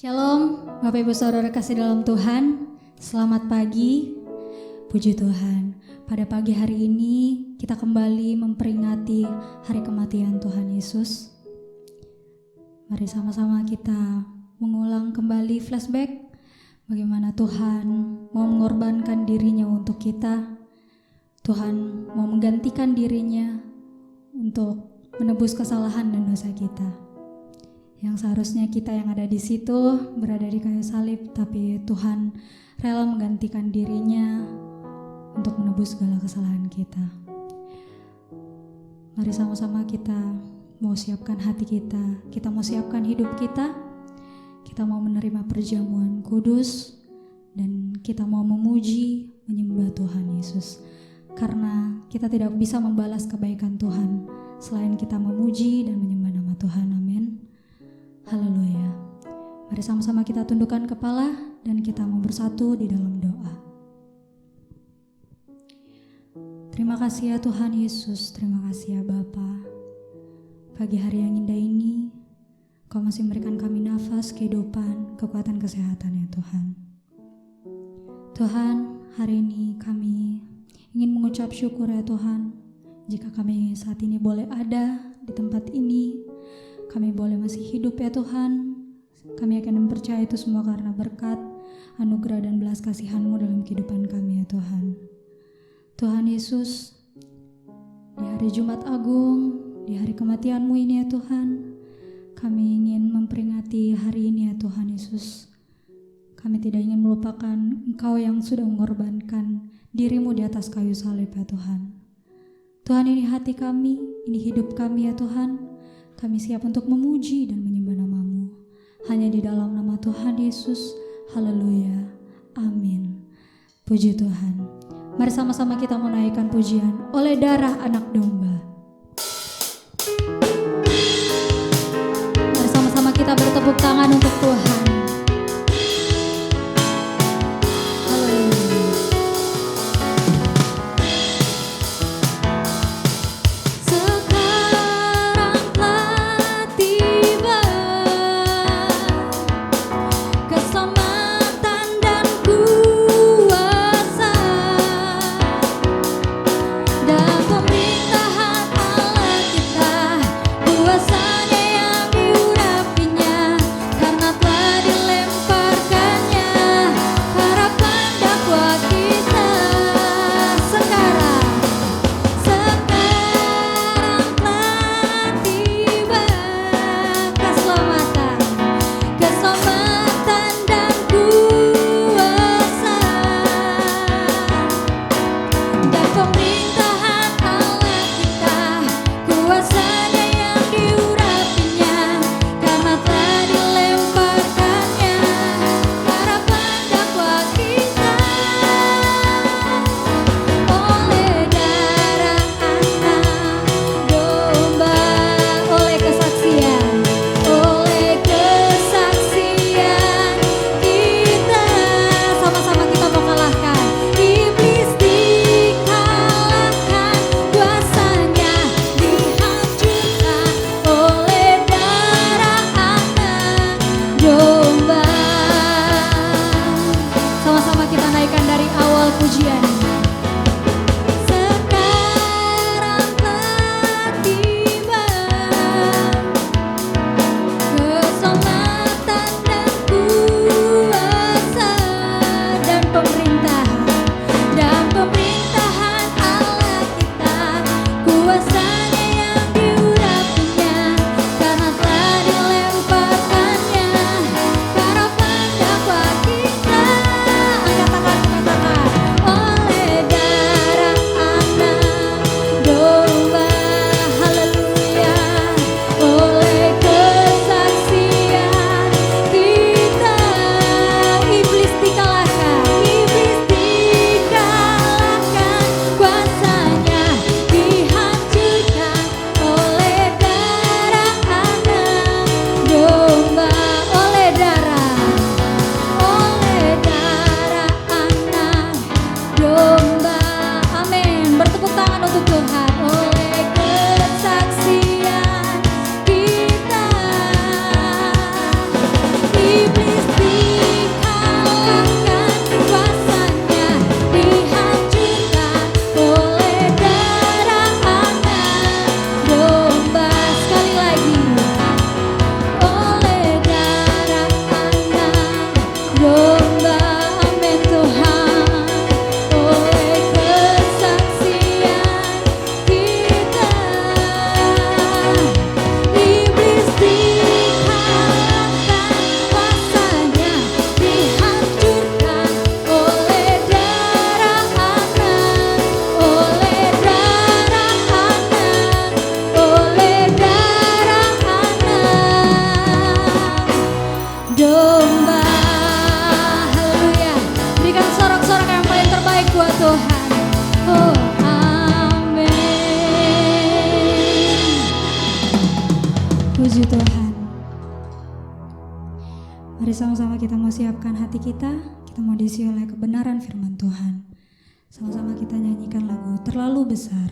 Shalom, Bapak Ibu Saudara kasih dalam Tuhan. Selamat pagi, puji Tuhan. Pada pagi hari ini kita kembali memperingati hari kematian Tuhan Yesus. Mari sama-sama kita mengulang kembali flashback bagaimana Tuhan mau mengorbankan dirinya untuk kita. Tuhan mau menggantikan dirinya untuk menebus kesalahan dan dosa kita. Yang seharusnya kita yang ada di situ berada di kayu salib, tapi Tuhan rela menggantikan dirinya untuk menebus segala kesalahan kita. Mari sama-sama kita mau siapkan hati kita mau siapkan hidup kita mau menerima perjamuan kudus, dan kita mau memuji, menyembah Tuhan Yesus. Karena kita tidak bisa membalas kebaikan Tuhan selain kita memuji dan menyembah nama Tuhan. Amin. Haleluya. Mari sama-sama kita tundukkan kepala dan kita mau bersatu di dalam doa. Terima kasih ya Tuhan Yesus, terima kasih ya Bapa. Pagi hari yang indah ini, Kau masih memberikan kami nafas, kehidupan, kekuatan, kesehatan ya Tuhan. Tuhan, hari ini kami ingin mengucap syukur ya Tuhan, jika kami saat ini boleh ada di tempat ini. Kami boleh masih hidup ya Tuhan. Kami akan mempercayai itu semua karena berkat, anugerah dan belas kasihan-Mu dalam kehidupan kami ya Tuhan. Tuhan Yesus, di hari Jumat Agung, di hari kematian-Mu ini ya Tuhan, kami ingin memperingati hari ini ya Tuhan Yesus. Kami tidak ingin melupakan Engkau yang sudah mengorbankan diri-Mu di atas kayu salib ya Tuhan. Tuhan, ini hati kami, ini hidup kami ya Tuhan. Kami siap untuk memuji dan menyembah nama-Mu. Hanya di dalam nama Tuhan Yesus. Haleluya. Amin. Puji Tuhan. Mari sama-sama kita menaikkan pujian oleh darah anak domba. Mari sama-sama kita bertepuk tangan untuk Tuhan. Kuasanya yang diurapinya, karena telah Puji Tuhan. Mari sama-sama kita mau siapkan hati kita mau diisi oleh kebenaran firman Tuhan. Sama-sama kita nyanyikan lagu Terlalu Besar.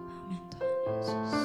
Amin Tuhan Yesus.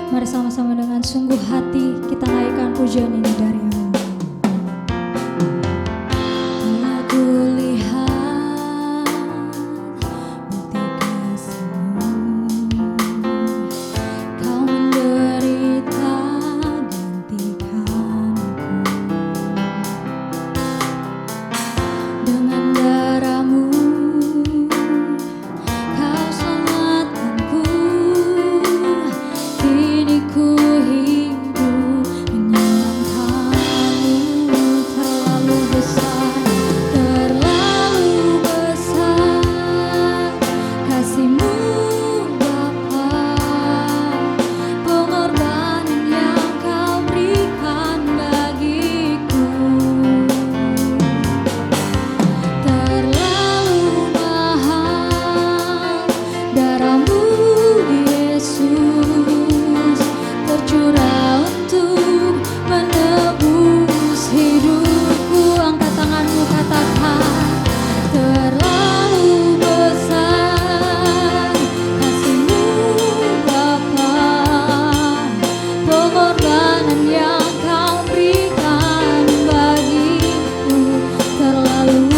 Mari sama-sama dengan sungguh hati kita naikkan pujian ini dari Allah. Telah kulihat bukti kasih-Mu, Kau menderita gantikanku. Dengan darah-Mu Kau selamatkanku. Kini ku hidup menyenangkan-Mu. Terlalu besar kasih-Mu Bapa, pengorbanan yang Kau berikan bagiku. Terlalu mahal darah-Mu Yesus, tercurah untuk menebus hidupku. Angkat tanganmu, katakan terlalu besar kasih-Mu Bapa, pengorbanan yang Kau berikan bagiku. Terlalu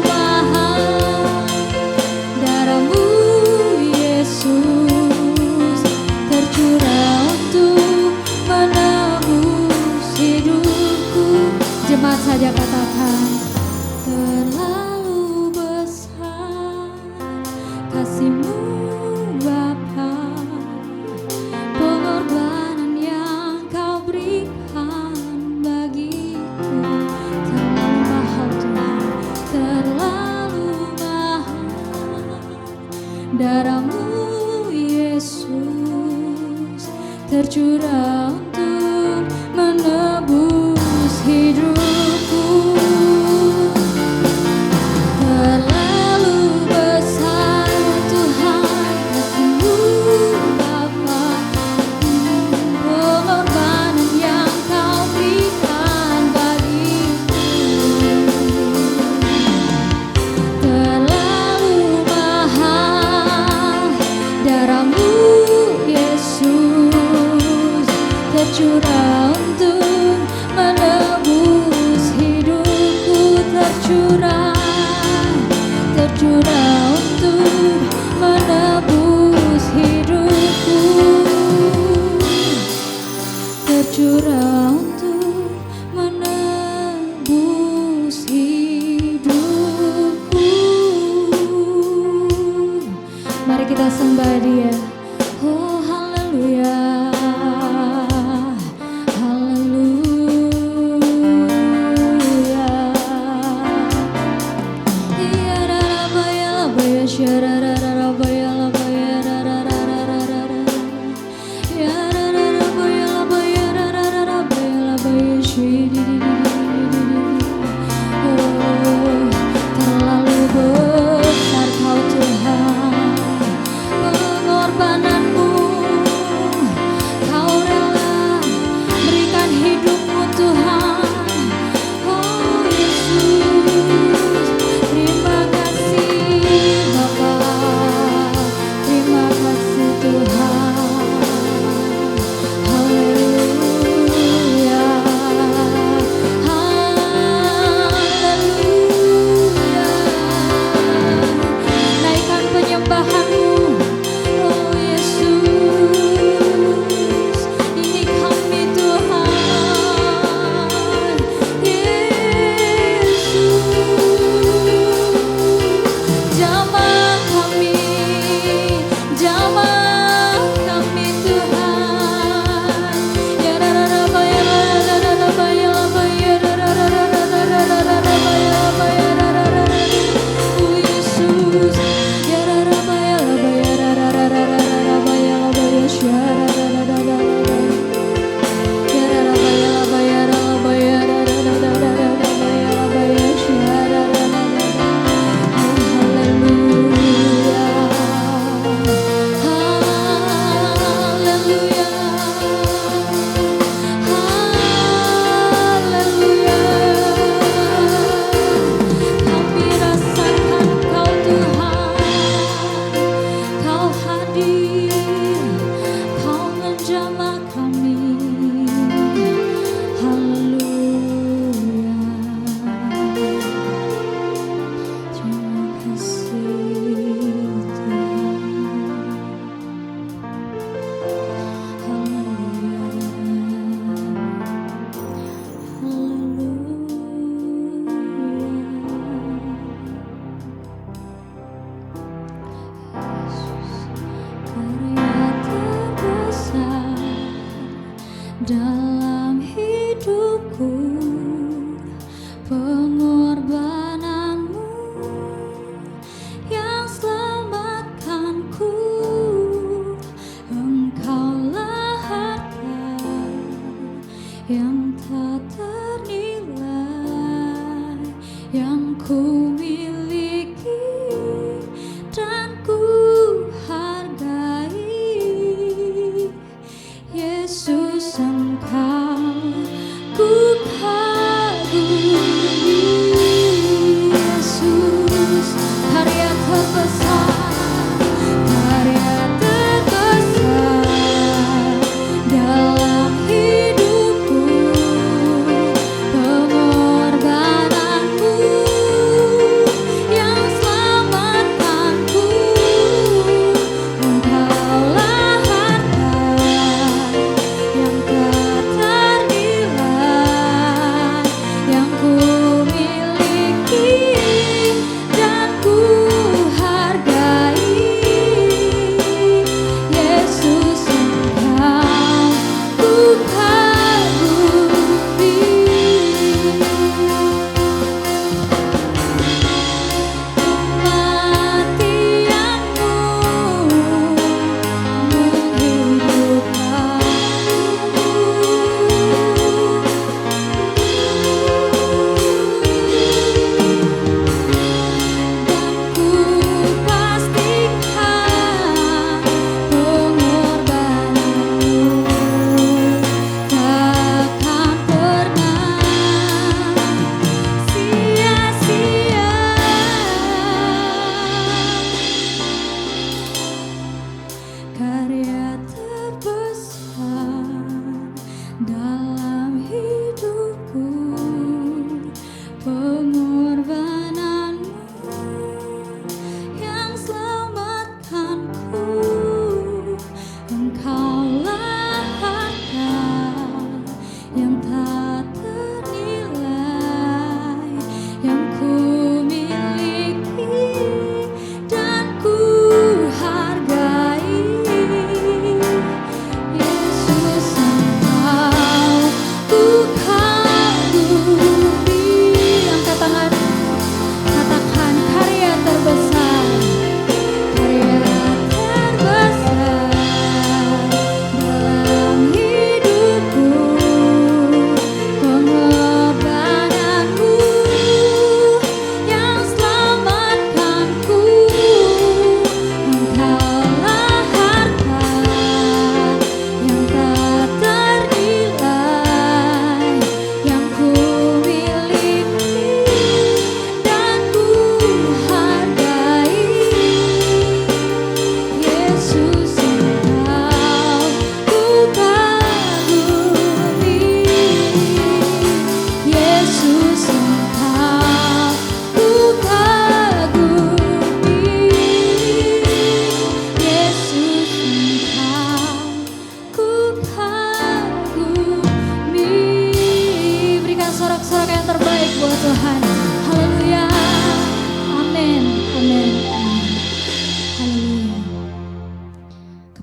mahal darah-Mu Yesus, tercurah untuk menebus hidupku. Jemaat saja katakan terlalu besar kasih-Mu Bapa, pengorbanan yang Kau berikan bagiku. Terlalu mahal Tuhan, terlalu mahal darah-Mu Yesus, tercurah untuk menebus hidupku. Terlalu besar Tuhan kasih-Mu Bapa, pengorbanan yang Kau berikan bagiku. Terlalu mahal darah-Mu Yesus, tercurah untuk menebus hidupku. Tercurah untuk menebus hidupku. Tercurah untuk menebus hidupku. Mari kita sembah Dia. Oh haleluya, haleluya. Ya rarabaya labaya syarararabaya labaya rararararara. Ya rararabaya labaya rarararabaya labaya syididididididididi. Oh terlalu besar Kau Tuhan, pengorbananmu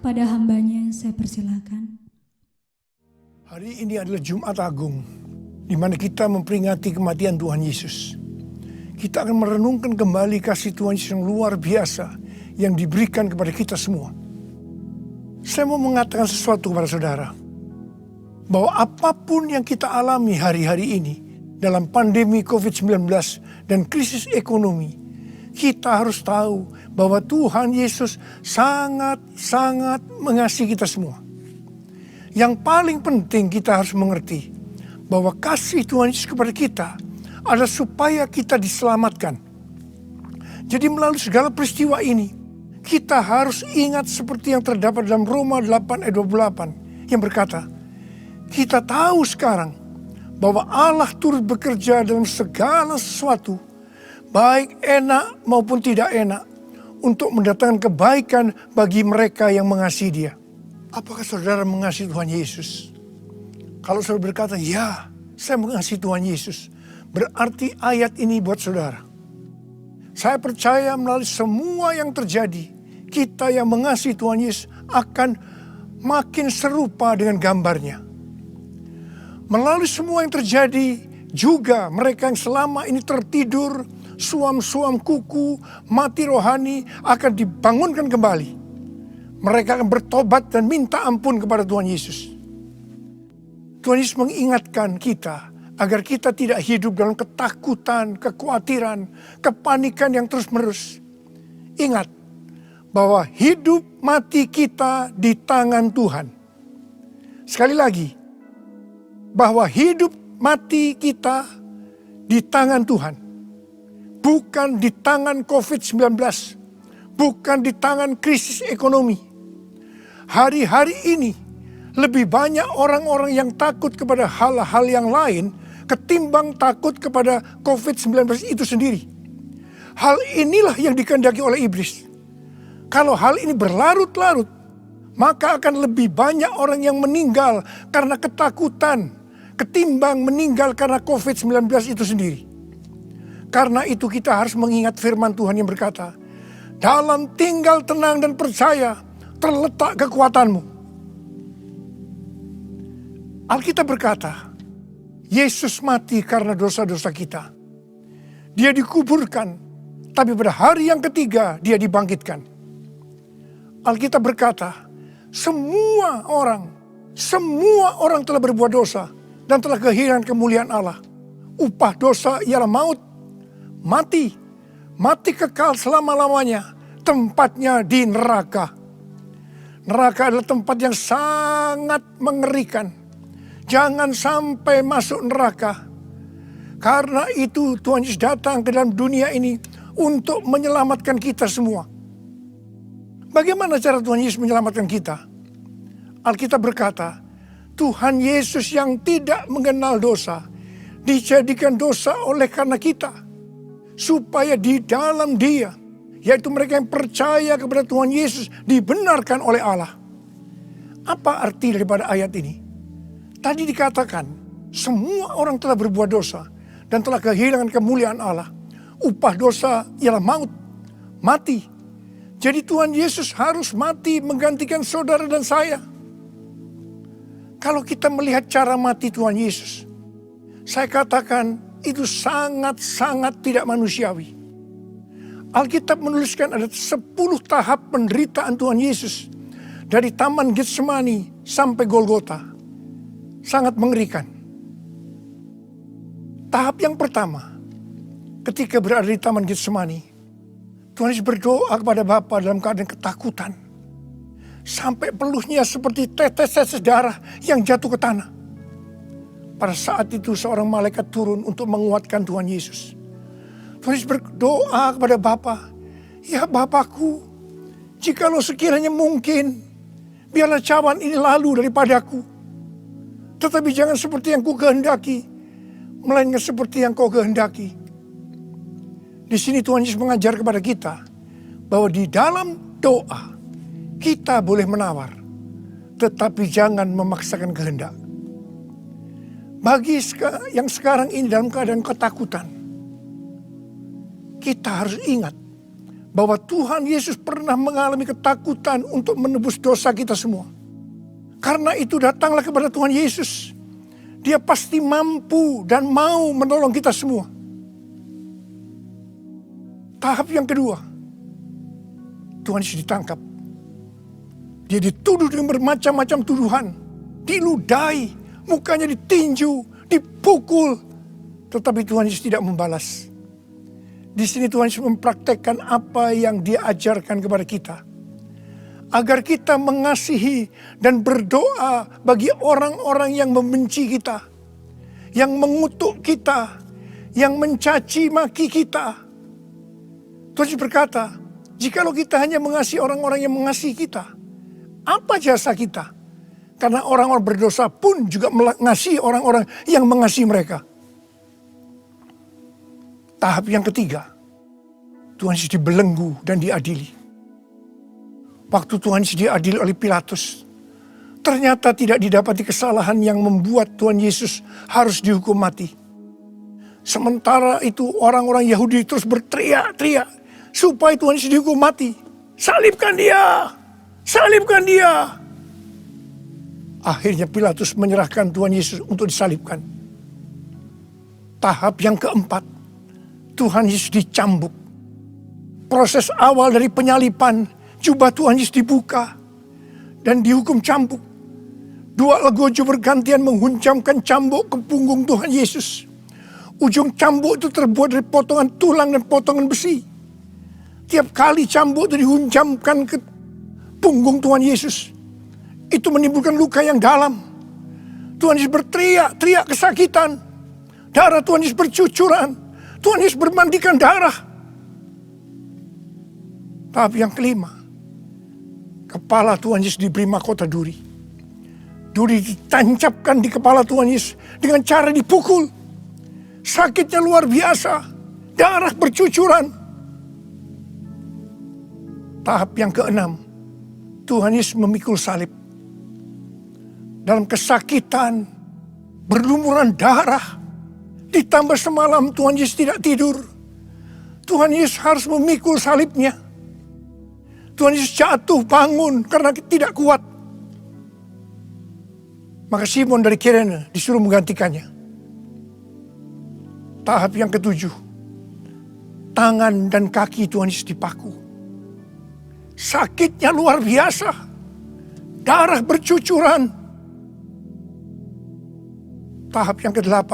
kepada hambanya saya persilakan. Hari ini adalah Jumat Agung, di mana kita memperingati kematian Tuhan Yesus. Kita akan merenungkan kembali kasih Tuhan Yesus yang luar biasa yang diberikan kepada kita semua. Saya mau mengatakan sesuatu kepada saudara, bahwa apapun yang kita alami hari-hari ini dalam pandemi COVID-19 dan krisis ekonomi, kita harus tahu bahwa Tuhan Yesus sangat-sangat mengasihi kita semua. Yang paling penting kita harus mengerti bahwa kasih Tuhan Yesus kepada kita adalah supaya kita diselamatkan. Jadi melalui segala peristiwa ini, kita harus ingat seperti yang terdapat dalam Roma 8 ayat 28 yang berkata, kita tahu sekarang bahwa Allah turut bekerja dalam segala sesuatu, baik enak maupun tidak enak, untuk mendatangkan kebaikan bagi mereka yang mengasihi Dia. Apakah saudara mengasihi Tuhan Yesus? Kalau saudara berkata, ya, saya mengasihi Tuhan Yesus, berarti ayat ini buat saudara. Saya percaya melalui semua yang terjadi, kita yang mengasihi Tuhan Yesus akan makin serupa dengan gambarnya. Melalui semua yang terjadi, juga mereka yang selama ini tertidur, suam-suam kuku, mati rohani akan dibangunkan kembali. Mereka akan bertobat dan minta ampun kepada Tuhan Yesus. Tuhan Yesus mengingatkan kita agar kita tidak hidup dalam ketakutan, kekhawatiran, kepanikan yang terus-menerus. Ingat bahwa hidup mati kita di tangan Tuhan. Sekali lagi, bahwa hidup mati kita di tangan Tuhan. Bukan di tangan COVID-19. Bukan di tangan krisis ekonomi. Hari-hari ini lebih banyak orang-orang yang takut kepada hal-hal yang lain ketimbang takut kepada COVID-19 itu sendiri. Hal inilah yang dikehendaki oleh iblis. Kalau hal ini berlarut-larut, maka akan lebih banyak orang yang meninggal karena ketakutan ketimbang meninggal karena COVID-19 itu sendiri. Karena itu kita harus mengingat firman Tuhan yang berkata, dalam tinggal tenang dan percaya terletak kekuatanmu. Alkitab berkata, Yesus mati karena dosa-dosa kita. Dia dikuburkan, tapi pada hari yang ketiga dia dibangkitkan. Alkitab berkata, semua orang telah berbuat dosa dan telah kehilangan kemuliaan Allah. Upah dosa ialah maut, mati kekal selama-lamanya, tempatnya di neraka. Neraka adalah tempat yang sangat mengerikan. Jangan sampai masuk neraka. Karena itu Tuhan Yesus datang ke dalam dunia ini untuk menyelamatkan kita semua. Bagaimana cara Tuhan Yesus menyelamatkan kita? Alkitab berkata, Tuhan Yesus yang tidak mengenal dosa, dijadikan dosa oleh karena kita. Supaya di dalam Dia, yaitu mereka yang percaya kepada Tuhan Yesus, dibenarkan oleh Allah. Apa arti daripada ayat ini? Tadi dikatakan, semua orang telah berbuat dosa dan telah kehilangan kemuliaan Allah. Upah dosa ialah maut, mati. Jadi Tuhan Yesus harus mati menggantikan saudara dan saya. Kalau kita melihat cara mati Tuhan Yesus, saya katakan itu sangat-sangat tidak manusiawi. Alkitab menuliskan ada 10 tahap penderitaan Tuhan Yesus. Dari Taman Getsemani sampai Golgota. Sangat mengerikan. Tahap yang pertama, ketika berada di Taman Getsemani, Tuhan Yesus berdoa kepada Bapa dalam keadaan ketakutan. Sampai peluhnya seperti tetes-tetes darah yang jatuh ke tanah. Pada saat itu seorang malaikat turun untuk menguatkan Tuhan Yesus. Tuhan Yesus berdoa kepada Bapa, ya Bapakku, jikalau sekiranya mungkin, biarlah cawan ini lalu daripadaku. Tetapi jangan seperti yang ku kehendaki, melainkan seperti yang kau kehendaki. Di sini Tuhan Yesus mengajar kepada kita, bahwa di dalam doa, kita boleh menawar, tetapi jangan memaksakan kehendak. Bagi yang sekarang ini dalam keadaan ketakutan, kita harus ingat bahwa Tuhan Yesus pernah mengalami ketakutan untuk menebus dosa kita semua. Karena itu datanglah kepada Tuhan Yesus. Dia pasti mampu dan mau menolong kita semua. Tahap yang kedua, Tuhan Yesus ditangkap. Dia dituduh dengan bermacam-macam tuduhan. Diludahi, mukanya ditinju, dipukul. Tetapi Tuhan Yesus tidak membalas. Di sini Tuhan Yesus mempraktekkan apa yang Dia ajarkan kepada kita. Agar kita mengasihi dan berdoa bagi orang-orang yang membenci kita. Yang mengutuk kita. Yang mencaci maki kita. Tuhan Yesus berkata, jikalau kita hanya mengasihi orang-orang yang mengasihi kita, apa jasa kita? Karena orang-orang berdosa pun juga mengasihi orang-orang yang mengasihi mereka. Tahap yang ketiga, Tuhan Yesus dibelenggu dan diadili. Waktu Tuhan Yesus diadili oleh Pilatus, ternyata tidak didapati kesalahan yang membuat Tuhan Yesus harus dihukum mati. Sementara itu orang-orang Yahudi terus berteriak-teriak supaya Tuhan Yesus dihukum mati. Salibkan dia! Salibkan dia! Akhirnya Pilatus menyerahkan Tuhan Yesus untuk disalibkan. Tahap yang keempat, Tuhan Yesus dicambuk. Proses awal dari penyalipan, jubah Tuhan Yesus dibuka dan dihukum cambuk. Dua legojo bergantian menghunjamkan cambuk ke punggung Tuhan Yesus. Ujung cambuk itu terbuat dari potongan tulang dan potongan besi. Tiap kali cambuk itu dihunjamkan ke punggung Tuhan Yesus, itu menimbulkan luka yang dalam. Tuhan Yesus berteriak-teriak kesakitan. Darah Tuhan Yesus bercucuran. Tuhan Yesus bermandikan darah. Tahap yang kelima, kepala Tuhan Yesus diberi mahkota duri. Duri ditancapkan di kepala Tuhan Yesus dengan cara dipukul. Sakitnya luar biasa. Darah bercucuran. Tahap yang keenam, Tuhan Yesus memikul salib. Dalam kesakitan, berlumuran darah, ditambah semalam Tuhan Yesus tidak tidur. Tuhan Yesus harus memikul salibnya. Tuhan Yesus jatuh bangun karena tidak kuat. Maka Simon dari Kirene disuruh menggantikannya. Tahap yang ketujuh, tangan dan kaki Tuhan Yesus dipaku. Sakitnya luar biasa. Darah bercucuran. Tahap yang ke-8,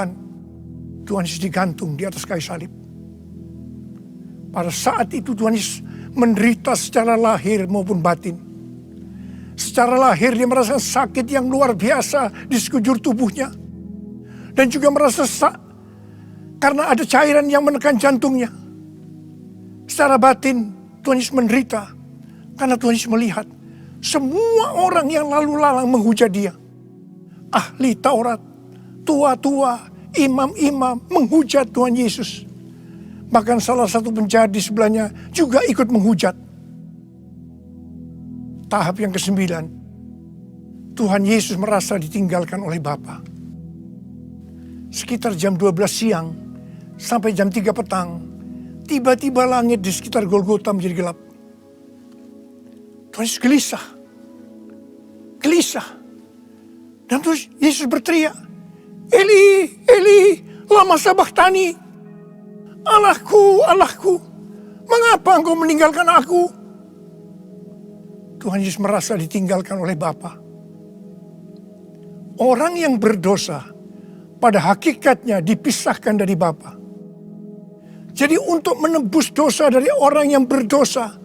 Tuhan Yesus digantung di atas kayu salib. Pada saat itu Tuhan Yesus menderita secara lahir maupun batin. Secara lahir dia merasakan sakit yang luar biasa di sekujur tubuhnya. Dan juga merasa karena ada cairan yang menekan jantungnya. Secara batin Tuhan Yesus menderita. Karena Tuhan Yesus melihat semua orang yang lalu lalang menghujat dia. Ahli Taurat, tua-tua, imam-imam menghujat Tuhan Yesus. Bahkan salah satu penjahat di sebelahnya juga ikut menghujat. Tahap yang ke-9, Tuhan Yesus merasa ditinggalkan oleh Bapa. Sekitar jam 12 siang sampai jam 3 petang, tiba-tiba langit di sekitar Golgota menjadi gelap. Tuhan Yesus gelisah. Dan terus Yesus berteriak, Eli, Eli, lama sabachthani. Allahku, Allahku, mengapa engkau meninggalkan aku? Tuhan Yesus merasa ditinggalkan oleh Bapa. Orang yang berdosa pada hakikatnya dipisahkan dari Bapa. Jadi untuk menebus dosa dari orang yang berdosa,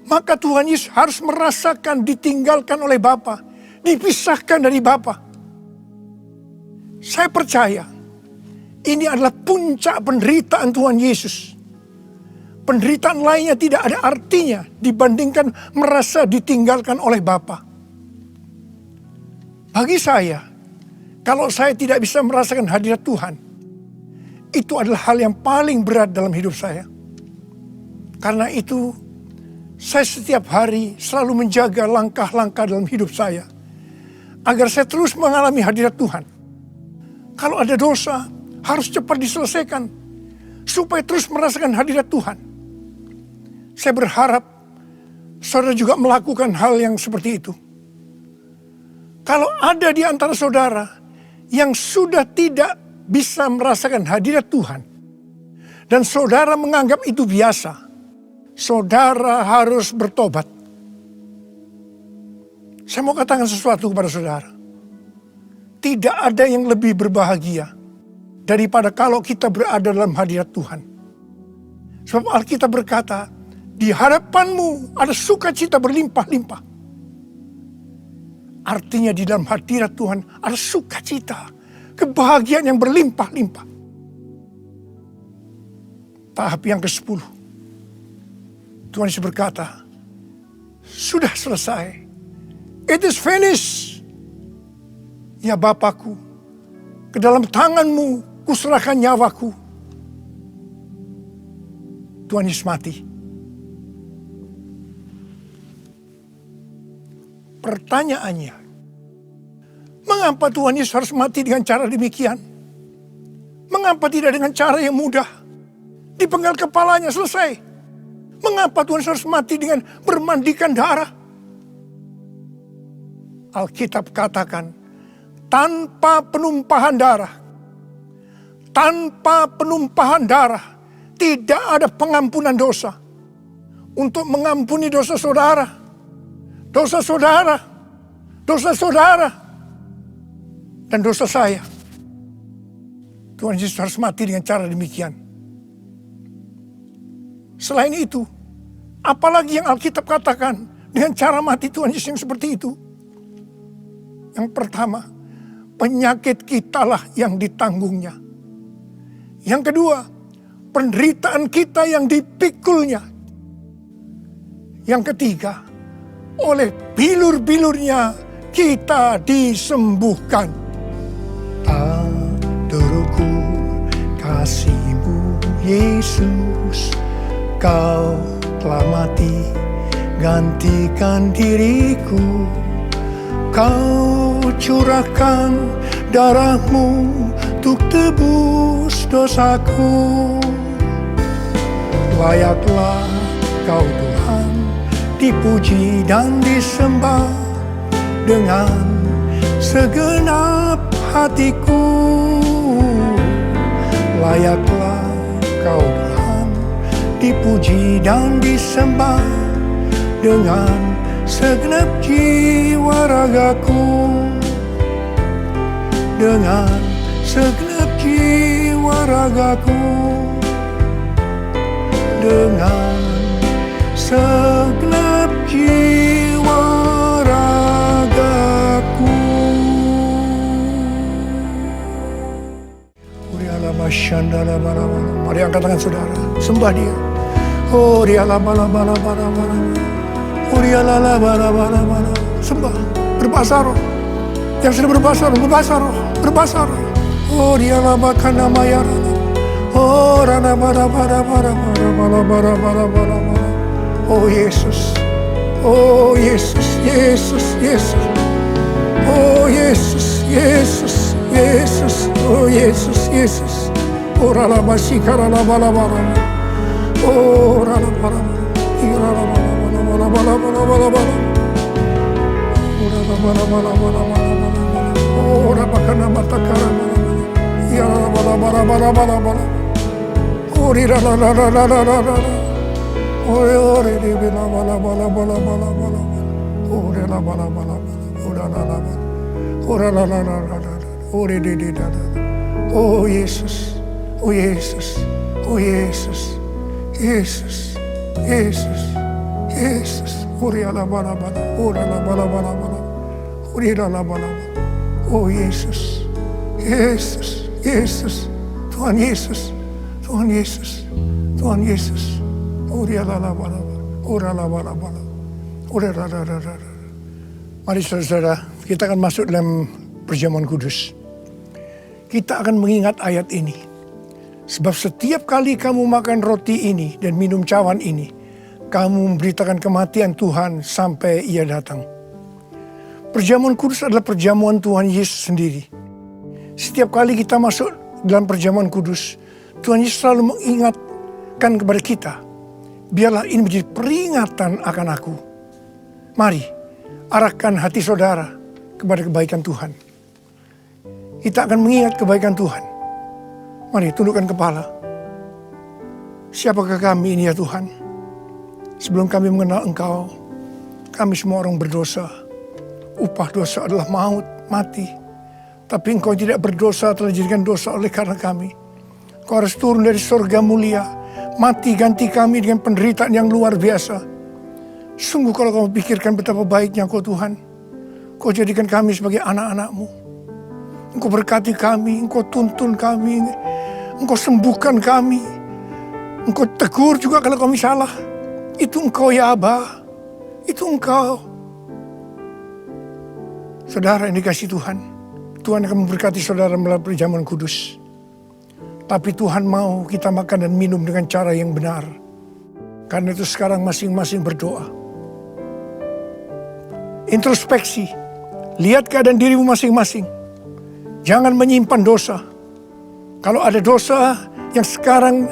maka Tuhan Yesus harus merasakan ditinggalkan oleh Bapa, dipisahkan dari Bapa. Saya percaya ini adalah puncak penderitaan Tuhan Yesus. Penderitaan lainnya tidak ada artinya dibandingkan merasa ditinggalkan oleh Bapa. Bagi saya, kalau saya tidak bisa merasakan hadirat Tuhan, itu adalah hal yang paling berat dalam hidup saya. Karena itu, saya setiap hari selalu menjaga langkah-langkah dalam hidup saya, agar saya terus mengalami hadirat Tuhan. Kalau ada dosa, harus cepat diselesaikan, supaya terus merasakan hadirat Tuhan. Saya berharap saudara juga melakukan hal yang seperti itu. Kalau ada di antara saudara yang sudah tidak bisa merasakan hadirat Tuhan, dan saudara menganggap itu biasa, saudara harus bertobat. Saya mau katakan sesuatu kepada saudara. Tidak ada yang lebih berbahagia daripada kalau kita berada dalam hadirat Tuhan. Sebab Alkitab berkata, di hadapanmu ada sukacita berlimpah-limpah. Artinya di dalam hadirat Tuhan ada sukacita, kebahagiaan yang berlimpah-limpah. Tahap yang ke-10. Tuhan Yesus berkata, sudah selesai. It is finished. Ya Bapakku, ke dalam tanganmu kuserahkan nyawaku. Tuhan Yesus mati. Pertanyaannya, mengapa Tuhan Yesus harus mati dengan cara demikian? Mengapa tidak dengan cara yang mudah? Dipenggal kepalanya, selesai. Mengapa Tuhan Yesus harus mati dengan bermandikan darah? Alkitab katakan, tanpa penumpahan darah, tidak ada pengampunan dosa. Untuk mengampuni dosa saudara, dan dosa saya, Tuhan Yesus harus mati dengan cara demikian. Selain itu, apalagi yang Alkitab katakan dengan cara mati Tuhan Yesus yang seperti itu? Yang pertama, penyakit kitalah yang ditanggungnya. Yang kedua, penderitaan kita yang dipikulnya. Yang ketiga, oleh bilur-bilurnya kita disembuhkan. Tak terukur kasih-Mu Yesus, Kau telah mati gantikan diriku. Kau curahkan darah-Mu untuk tebus dosaku. Layaklah Kau Tuhan dipuji dan disembah dengan segenap hatiku. Layaklah Kau Tuhan dipuji dan disembah dengan segenap jiwa ragaku. Dengan segenap jiwa ragaku. Dengan segenap jiwa ragaku. Mari angkat tangan saudara, sembah Dia. Oh, sembah, berbahasa roh. Yang sudah berbahasa roh, berbahasa roh. Oh, Dia labakan nama ya. Oh, rana bara. Oh Yesus, oh Yesus, Yesus, Yesus. Oh Yesus, Yesus, Yesus, oh Yesus, Yesus. Oh rala masikara la bala. Oh rala bala. Irala bala. Oh rabakana matakara. Irala bala. Oh rala. Ore di bala. Ore la bala. Ora la. Ore di. Oh Yesus. Oh Yesus. Oh Yesus. Yesus. Yesus. Yesus. Ore la bala. Ora la bala. Ore la bala. Oh Yesus. Yesus. Yesus. Tuhan Yesus. Tuhan Yesus. Tuhan Yesus. Mari saudara, kita akan masuk dalam perjamuan kudus. Kita akan mengingat ayat ini. Sebab setiap kali kamu makan roti ini dan minum cawan ini, kamu memberitakan kematian Tuhan sampai Ia datang. Perjamuan kudus adalah perjamuan Tuhan Yesus sendiri. Setiap kali kita masuk dalam perjamuan kudus, Tuhan Yesus selalu mengingatkan kepada kita biarlah ini menjadi peringatan akan aku. Mari, arahkan hati saudara kepada kebaikan Tuhan. Kita akan mengingat kebaikan Tuhan. Mari tundukkan kepala. Siapakah kami ini ya Tuhan? Sebelum kami mengenal Engkau, kami semua orang berdosa. Upah dosa adalah maut, mati. Tapi Engkau tidak berdosa telah dijadikan dosa oleh karena kami. Kau harus turun dari surga mulia, mati ganti kami dengan penderitaan yang luar biasa. Sungguh kalau kau pikirkan betapa baiknya Kau Tuhan, Kau jadikan kami sebagai anak-anak-Mu. Engkau berkati kami, Engkau tuntun kami, Engkau sembuhkan kami. Engkau tegur juga kalau kami salah. Itu Engkau ya Aba, itu Engkau. Saudara yang dikasihi Tuhan, Tuhan akan memberkati saudara melalui perjamuan kudus. Tapi Tuhan mau kita makan dan minum dengan cara yang benar. Karena itu sekarang masing-masing berdoa. Introspeksi. Lihat keadaan dirimu masing-masing. Jangan menyimpan dosa. Kalau ada dosa yang sekarang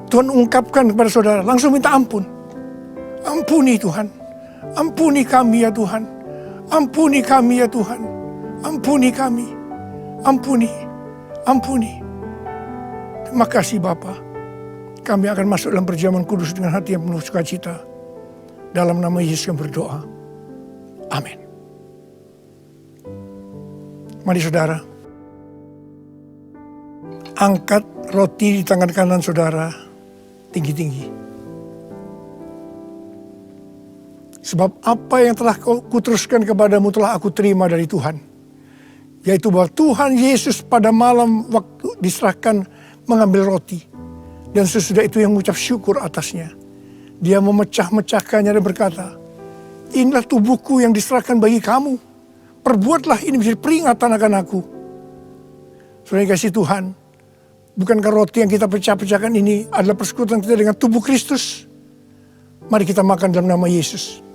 Tuhan ungkapkan kepada saudara, langsung minta ampun. Ampuni Tuhan. Ampuni kami ya Tuhan. Ampuni kami ya Tuhan. Ampuni kami. Ampuni. Ampuni. Terima kasih Bapa. Kami akan masuk dalam perjamuan kudus dengan hati yang penuh sukacita. Dalam nama Yesus yang berdoa. Amin. Mari saudara. Angkat roti di tangan kanan saudara tinggi-tinggi. Sebab apa yang telah kuteruskan kepadamu telah aku terima dari Tuhan. Yaitu bahwa Tuhan Yesus pada malam waktu diserahkan mengambil roti. Dan sesudah itu yang mengucap syukur atasnya. Dia memecah-mecahkannya dan berkata, inilah tubuhku yang diserahkan bagi kamu. Perbuatlah ini menjadi peringatan akan aku. Saudara yang kasih Tuhan, bukankah roti yang kita pecah-pecahkan ini adalah persekutuan kita dengan tubuh Kristus? Mari kita makan dalam nama Yesus.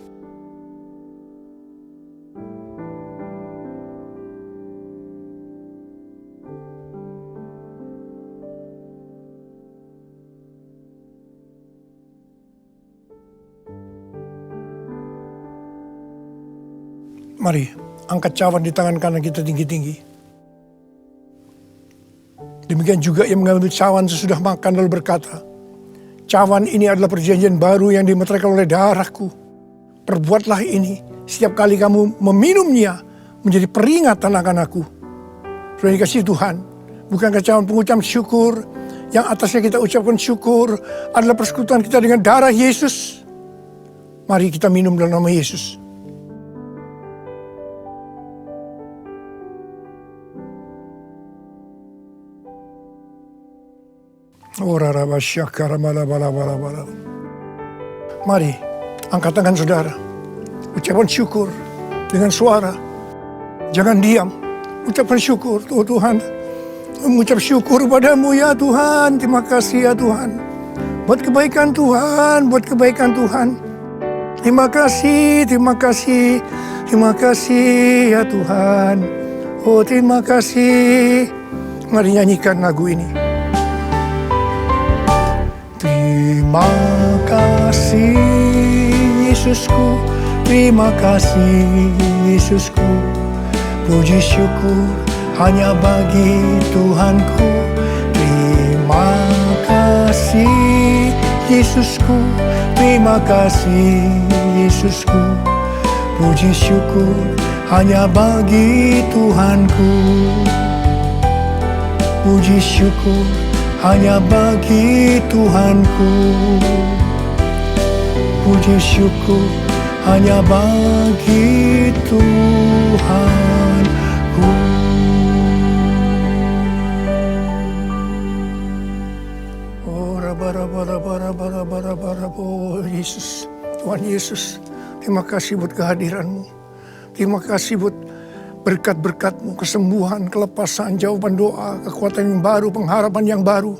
Mari, angkat cawan di tangan kanan kita tinggi-tinggi. Demikian juga yang mengambil cawan sesudah makan lalu berkata, cawan ini adalah perjanjian baru yang dimeteraikan oleh darahku. Perbuatlah ini setiap kali kamu meminumnya menjadi peringatan akan aku. Sudah dikasih Tuhan, bukankah cawan pengucapan syukur yang atasnya kita ucapkan syukur adalah persekutuan kita dengan darah Yesus? Mari kita minum dalam nama Yesus. Mari, angkat tangan saudara. Ucapan syukur dengan suara. Jangan diam. Ucapan syukur. Oh Tuhan, mengucap syukur padamu ya Tuhan. Terima kasih ya Tuhan. Buat kebaikan Tuhan, buat kebaikan Tuhan. Terima kasih, terima kasih. Terima kasih ya Tuhan. Oh terima kasih. Mari nyanyikan lagu ini. Terima kasih Yesusku, terima kasih Yesusku. Puji syukur hanya bagi Tuhanku. Terima kasih Yesusku, terima kasih Yesusku. Puji syukur hanya bagi Tuhanku. Puji syukur hanya bagi Tuhanku. Puji syukur hanya bagi Tuhanku. Oh, oh Yesus, Tuhan Yesus, terima kasih buat kehadiran-Mu. Terima kasih buat berkat-berkat-Mu, kesembuhan, kelepasan, jawaban doa, kekuatan yang baru, pengharapan yang baru.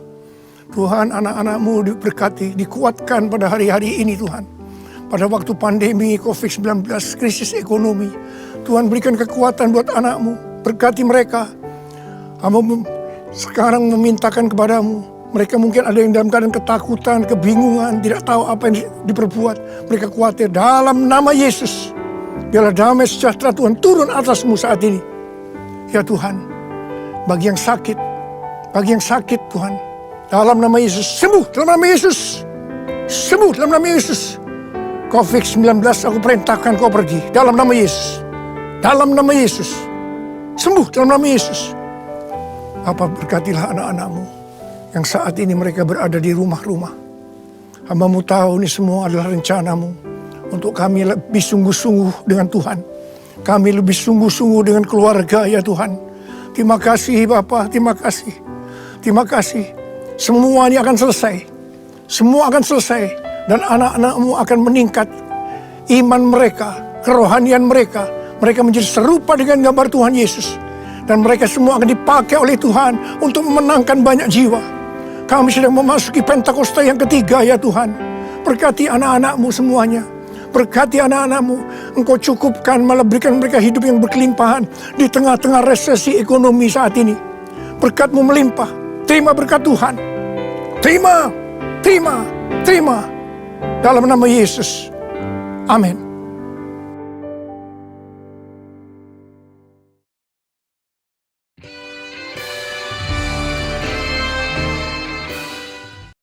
Tuhan, anak-anak-Mu diberkati, dikuatkan pada hari-hari ini Tuhan. Pada waktu pandemi COVID-19, krisis ekonomi, Tuhan berikan kekuatan buat anak-Mu, berkati mereka. Hamba sekarang memintakan kepadamu, Mereka mungkin ada yang dalam keadaan ketakutan, kebingungan, tidak tahu apa yang diperbuat. Mereka khawatir. Dalam nama Yesus, biarlah damai sejahtera Tuhan turun atasmu saat ini. Ya Tuhan, bagi yang sakit Tuhan, dalam nama Yesus, sembuh dalam nama Yesus. Sembuh dalam nama Yesus. COVID-19 aku perintahkan kau pergi. Dalam nama Yesus. Dalam nama Yesus. Sembuh dalam nama Yesus. Bapa, berkatilah anak-anakmu yang saat ini mereka berada di rumah-rumah. Hamba-Mu tahu ini semua adalah rencana-Mu untuk kami lebih sungguh-sungguh dengan Tuhan. Kami lebih sungguh-sungguh dengan keluarga ya Tuhan. Terima kasih Bapa, terima kasih. Terima kasih. Semua ini akan selesai. Semua akan selesai. Dan anak-anak-Mu akan meningkat. Iman mereka, kerohanian mereka. Mereka menjadi serupa dengan gambar Tuhan Yesus. Dan mereka semua akan dipakai oleh Tuhan untuk memenangkan banyak jiwa. Kami sedang memasuki Pentakosta yang ketiga ya Tuhan. Berkati anak-anak-Mu semuanya. Berkati anak-anak-Mu. Engkau cukupkan, malah berikan mereka hidup yang berkelimpahan. Di tengah-tengah resesi ekonomi saat ini. Berkat-Mu melimpah. Terima berkat Tuhan. Terima. Terima. Terima. Dalam nama Yesus. Amin.